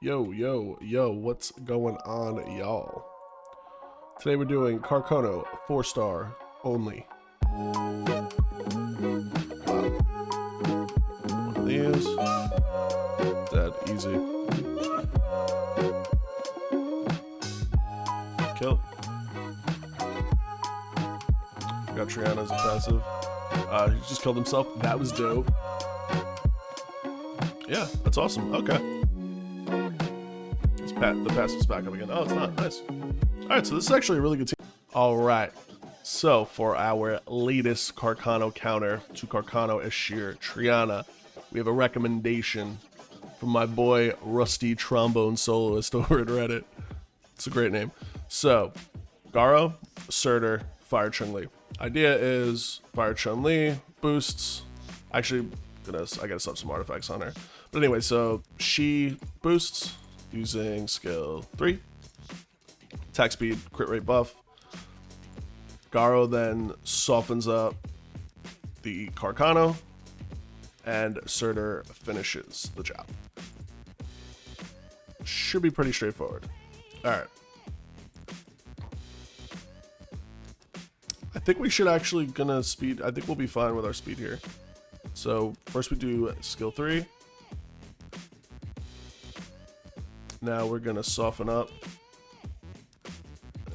Yo, what's going on, y'all? Today we're doing Carcano, 4-star only. Wow. One of these. Dead, easy. Kill. Forgot Triana's a passive. He just killed himself. That was dope. Yeah, that's awesome. Okay. The passive's back up again. Oh, it's not. Nice. Alright, so this is actually a really good team. Alright. So, for our latest Carcano counter to Carcano Ashir Triana, we have a recommendation from my boy Rusty Trombone Soloist over at Reddit. It's a great name. So, Garo, Surtur, Fire Chun-Li. Idea is Fire Chun-Li boosts. Actually, I gotta sub some artifacts on her. But anyway, so she boosts using skill 3. Attack speed, crit rate buff. Garo then softens up the Carcano, and Surtur finishes the job. Should be pretty straightforward. Alright. I think we should actually gonna speed. I think we'll be fine with our speed here. So first we do skill 3. Now we're gonna soften up.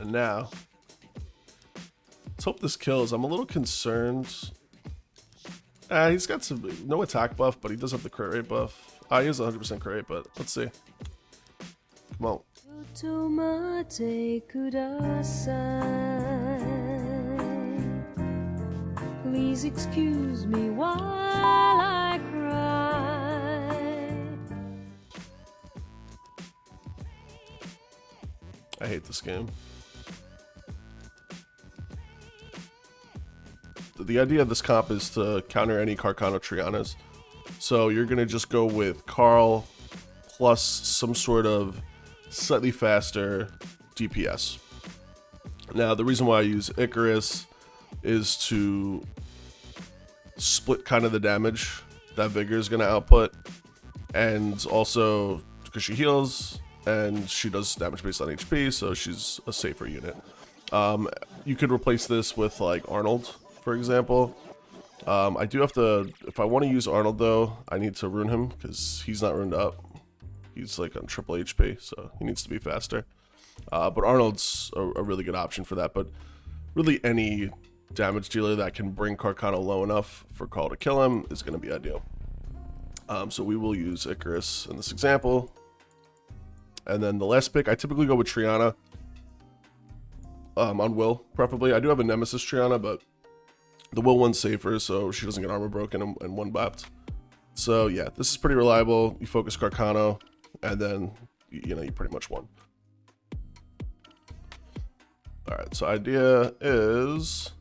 And now, let's hope this kills. I'm a little concerned. He's got some no attack buff, but he does have the crit rate buff. He has 100% crit rate, but let's see. Come on. Please excuse me while I cry. I hate this game. The idea of this comp is to counter any Carcano Trianas. So you're going to just go with Carl plus some sort of slightly faster DPS. Now, the reason why I use Icarus is to split kind of the damage that Vigor is going to output. And also because she heals and she does damage based on HP, so she's a safer unit. You could replace this with like Arnold, for example. I do have to, if I want to use Arnold though, I need to rune him because he's not runed up. He's like on triple HP, so he needs to be faster. But Arnold's a really good option for that. But really any damage dealer that can bring Carcano low enough for Carl to kill him is going to be ideal. So we will use Icarus in this example. And then the last pick, I typically go with Triana. On Will, preferably. I do have a Nemesis Triana, but the Will one's safer, so she doesn't get armor broken and one bapped. So yeah, this is pretty reliable. You focus Carcano, and then you pretty much won. Alright, so idea is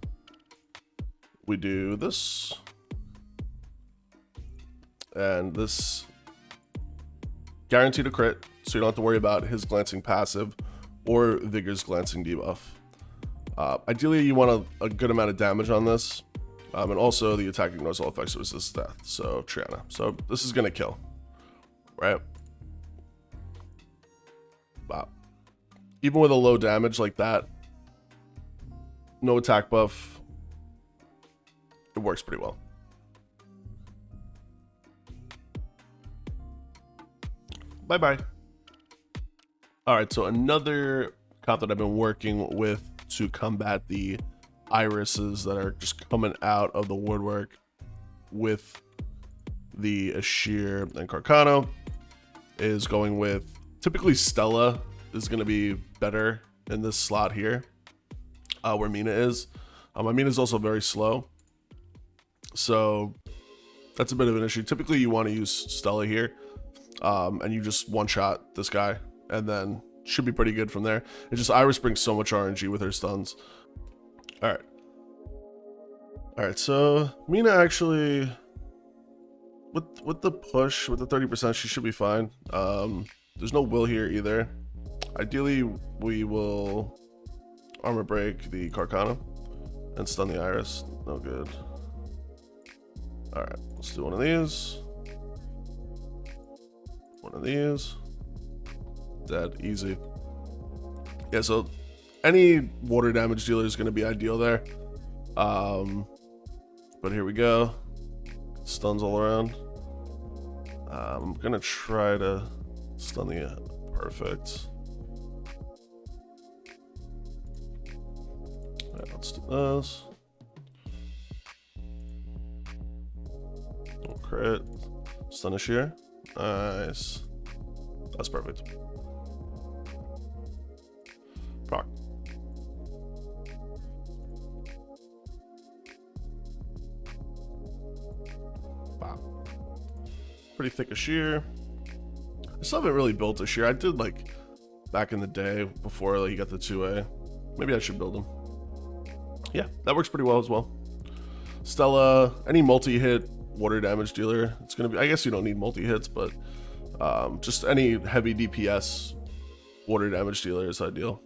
we do this. And this guaranteed a crit, so you don't have to worry about his glancing passive or Vigor's glancing debuff. Ideally, you want a good amount of damage on this, and also the attack ignores all effects, so resist death. So Triana. So this is gonna kill, right? Wow. Even with a low damage like that, no attack buff, it works pretty well. Bye-bye. Alright, so another comp that I've been working with to combat the irises that are just coming out of the woodwork with the Ashir and Carcano is going with, typically Stella is going to be better in this slot here, where Mina is. Mina is also very slow, so that's a bit of an issue. Typically you want to use Stella here. And you just one-shot this guy, and then should be pretty good from there. It's just Iris brings so much RNG with her stuns. Alright, so Mina actually, with the push, with the 30%, she should be fine. There's no Will here either. Ideally, we will armor break the Carcano and stun the Iris. No good. Alright, let's do one of these. One of these. Dead. Easy. Yeah, so any water damage dealer is going to be ideal there. But here we go. Stuns all around. I'm going to try to stun the... Perfect. Alright, let's do this. Oh, crit. Stun a shear. Nice. That's perfect. Proc. Wow. Pretty thick a shear. I still haven't really built a shear. I did like back in the day before like, you got the 2A. Maybe I should build them. Yeah, that works pretty well as well. Stella, any multi-hit water damage dealer. It's gonna be. I guess you don't need multi-hits, but just any heavy DPS water damage dealer is ideal.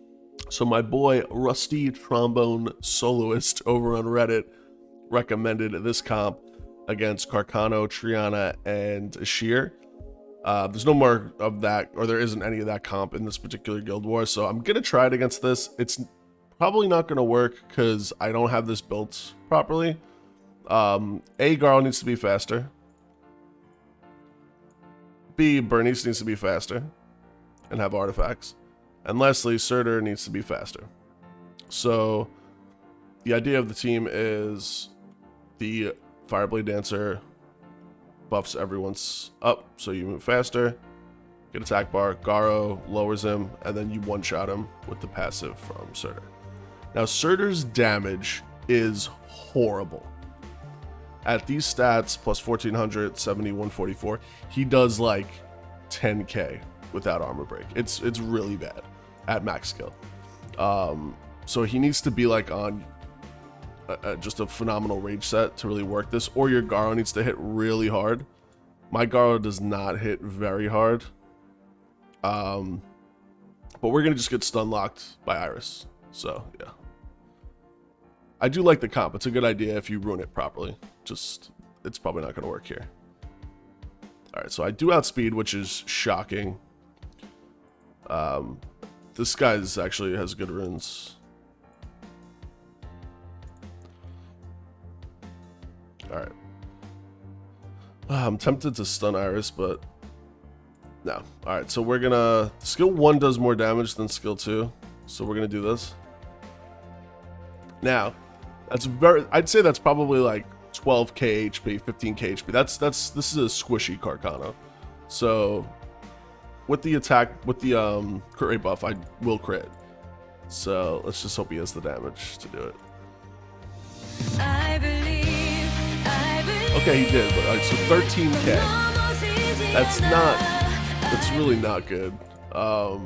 So my boy Rusty Trombone Soloist over on Reddit recommended this comp against Carcano, Triana, and Ashir. There's no more of that, or there isn't any of that comp in this particular Guild War, so I'm gonna try it against this. It's probably not gonna work because I don't have this built properly. A, Garl needs to be faster. B, Bernice needs to be faster and have artifacts. And lastly, Surtur needs to be faster. So the idea of the team is the Fireblade Dancer buffs everyone's up, so you move faster, get attack bar, Garo lowers him, and then you one-shot him with the passive from Surtur. Now, Surtur's damage is horrible. At these stats, plus 1400, 70, 144, he does like 10k without armor break. It's really bad at max skill. So he needs to be like on just a phenomenal rage set to really work this, or your Garo needs to hit really hard. My Garo does not hit very hard. But we're gonna just get stun locked by Iris. So yeah. I do like the comp. It's a good idea if you ruin it properly. Just, it's probably not going to work here. Alright, so I do outspeed, which is shocking. This guy actually has good runes. Alright. I'm tempted to stun Iris, but no. Alright, so we're gonna... Skill 1 does more damage than skill 2, so we're gonna do this. Now, that's very... I'd say that's probably like 12k HP, 15k HP. This is a squishy Carcano. So with the attack, with the crit rate buff, I will crit. So let's just hope he has the damage to do it. I believe Okay, he did. But, so 13k. That's really not good. I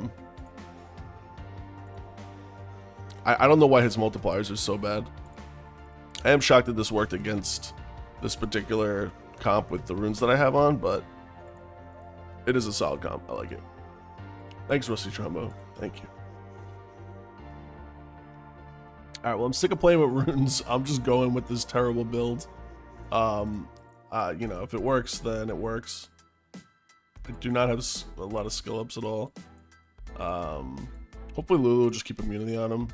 don't know why his multipliers are so bad. I am shocked that this worked against this particular comp with the runes that I have on, but it is a solid comp. I like it. Thanks, Rusty Trumbo. Thank you. Alright, well, I'm sick of playing with runes. I'm just going with this terrible build. You know, if it works, then it works. I do not have a lot of skill ups at all. Hopefully Lulu will just keep immunity on him.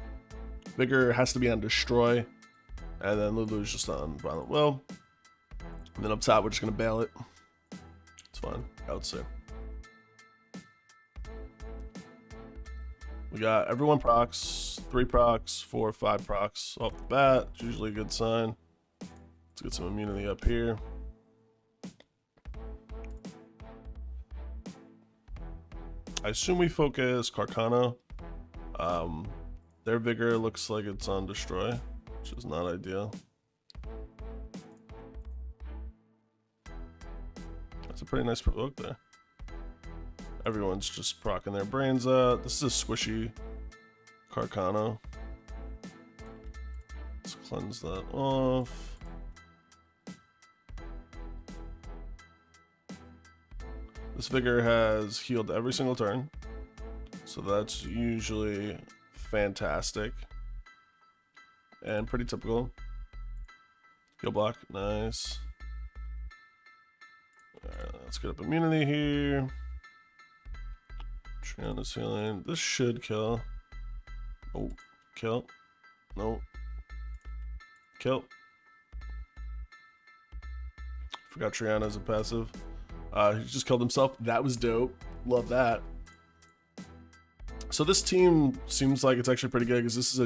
Vigor has to be on Destroy. And then Lulu's just on Violent Will. And then up top, we're just going to bail it. It's fine. I would say. We got everyone procs, 3 procs, 4, 5 procs off the bat. It's usually a good sign. Let's get some immunity up here. I assume we focus Carcano. Their Vigor looks like it's on Destroy, which is not ideal. That's a pretty nice provoke there. Everyone's just procking their brains out. This is a squishy Carcano. Let's cleanse that off. This Vigor has healed every single turn, so that's usually fantastic and pretty typical. Heal block, nice. Alright, let's get up immunity here. Triana's healing. This should kill. Oh, kill. No. Kill. Forgot Triana's a passive. He just killed himself. That was dope. Love that. So this team seems like it's actually pretty good because this is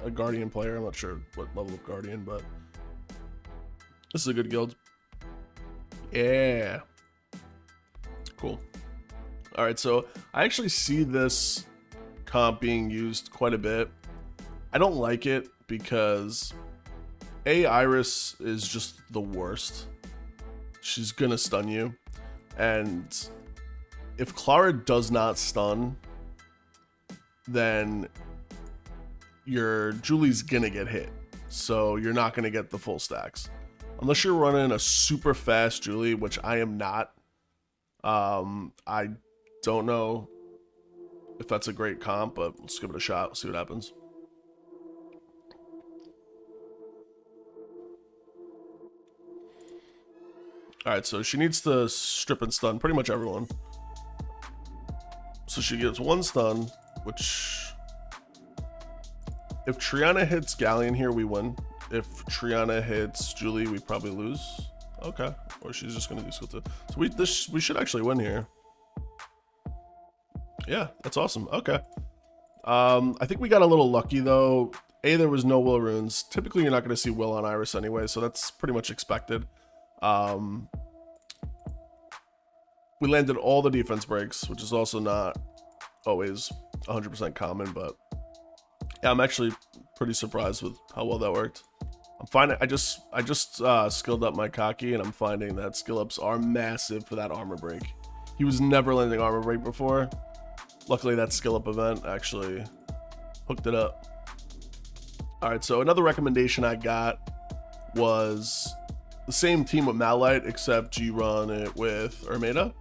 a Guardian player. I'm not sure what level of Guardian, but this is a good guild. Yeah. Cool. All right, so I actually see this comp being used quite a bit. I don't like it because Iris is just the worst. She's gonna stun you, and if Clara does not stun, then your Julie's gonna get hit, so you're not gonna get the full stacks unless you're running a super fast Julie, which I am not. I don't know if that's a great comp, but let's give it a shot, see what happens. Alright, so she needs to strip and stun pretty much everyone. So she gets one stun, which... if Triana hits Galleon here, we win. If Triana hits Julie, we probably lose. Okay, or she's just gonna do skill 2. So we should actually win here. Yeah, that's awesome. Okay. I think we got a little lucky though. There was no will runes. Typically, you're not going to see will on Iris anyway, so that's pretty much expected. We landed all the defense breaks, which is also not always 100% common, but yeah, I'm actually pretty surprised with how well that worked. I'm finding I just skilled up my Kaki, and I'm finding that skill ups are massive for that armor break. He was never landing armor break before. Luckily, that skill up event actually hooked it up. All right, so another recommendation I got was the same team with Malite, except you run it with Ermeda,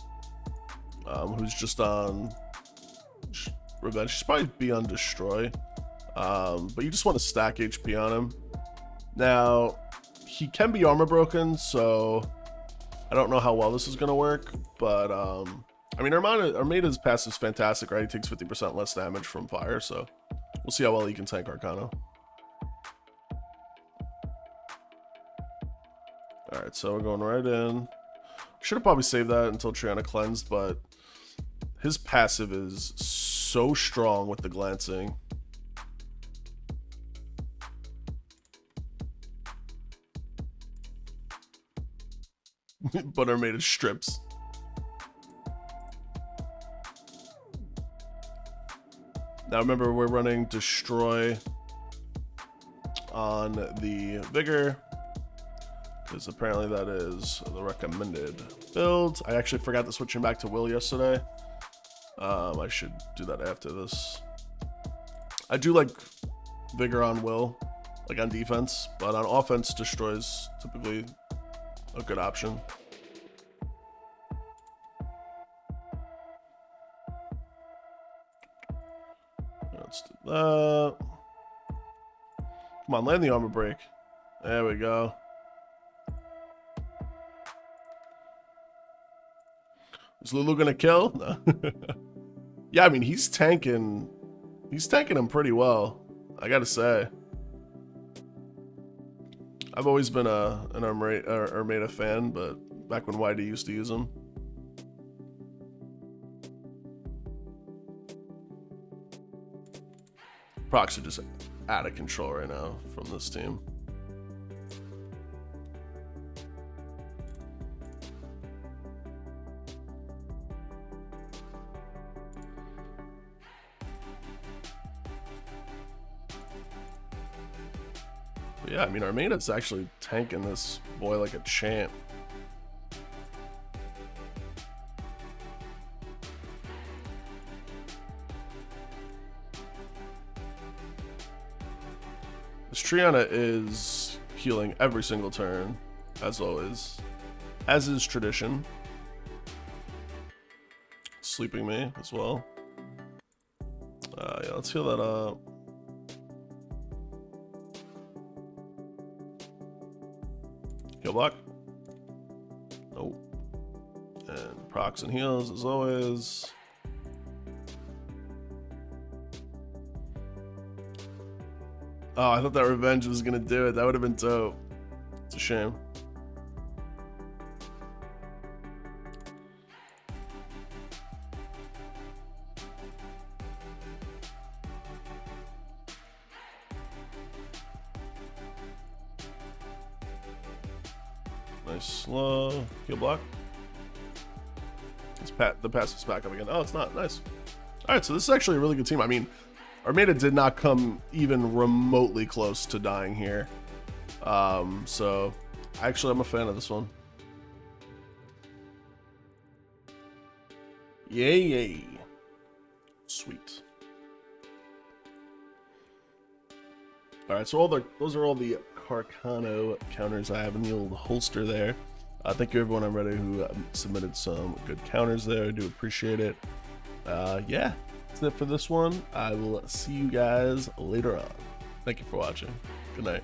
who's just on Revenge. She's probably be on Destroy, but you just want to stack HP on him. Now, he can be armor broken, so I don't know how well this is going to work, but I mean, Armada's passive is fantastic, right? He takes 50% less damage from fire, so we'll see how well he can tank Carcano. All right, so we're going right in. Should have probably saved that until Triana cleansed, but his passive is so strong with the glancing. But Armada strips. Now remember, we're running Destroy on the Vigor, because apparently that is the recommended build. I actually forgot to switch him back to Will yesterday. I should do that after this. I do like Vigor on Will, like on defense, but on offense, Destroy's typically a good option. Let's do that. Come on, land the armor break. There we go. Is Lulu gonna kill? No. Yeah, I mean, he's tanking him pretty well, I gotta say. I've always been an Armada fan, but back when YD used to use him. Procs are just out of control right now from this team. But yeah, I mean, Armada's actually tanking this boy like a champ. This Triana is healing every single turn, as always, as is tradition. Sleeping me as well. Yeah, let's heal that up. Heal block. Nope. And procs and heals as always. Oh, I thought that revenge was gonna do it. That would have been dope. It's a shame. Nice slow. Heal block. The pass is back up again. Oh, it's not. Nice. Alright, so this is actually a really good team. I mean, Armada did not come even remotely close to dying here. So actually I'm a fan of this one. Yay, yay. Sweet. Alright, so those are all the Carcano counters I have in the old holster there. Thank you everyone already who submitted some good counters there. I do appreciate it. Yeah, that's it for this one. I will see you guys later on. Thank you for watching. Good night.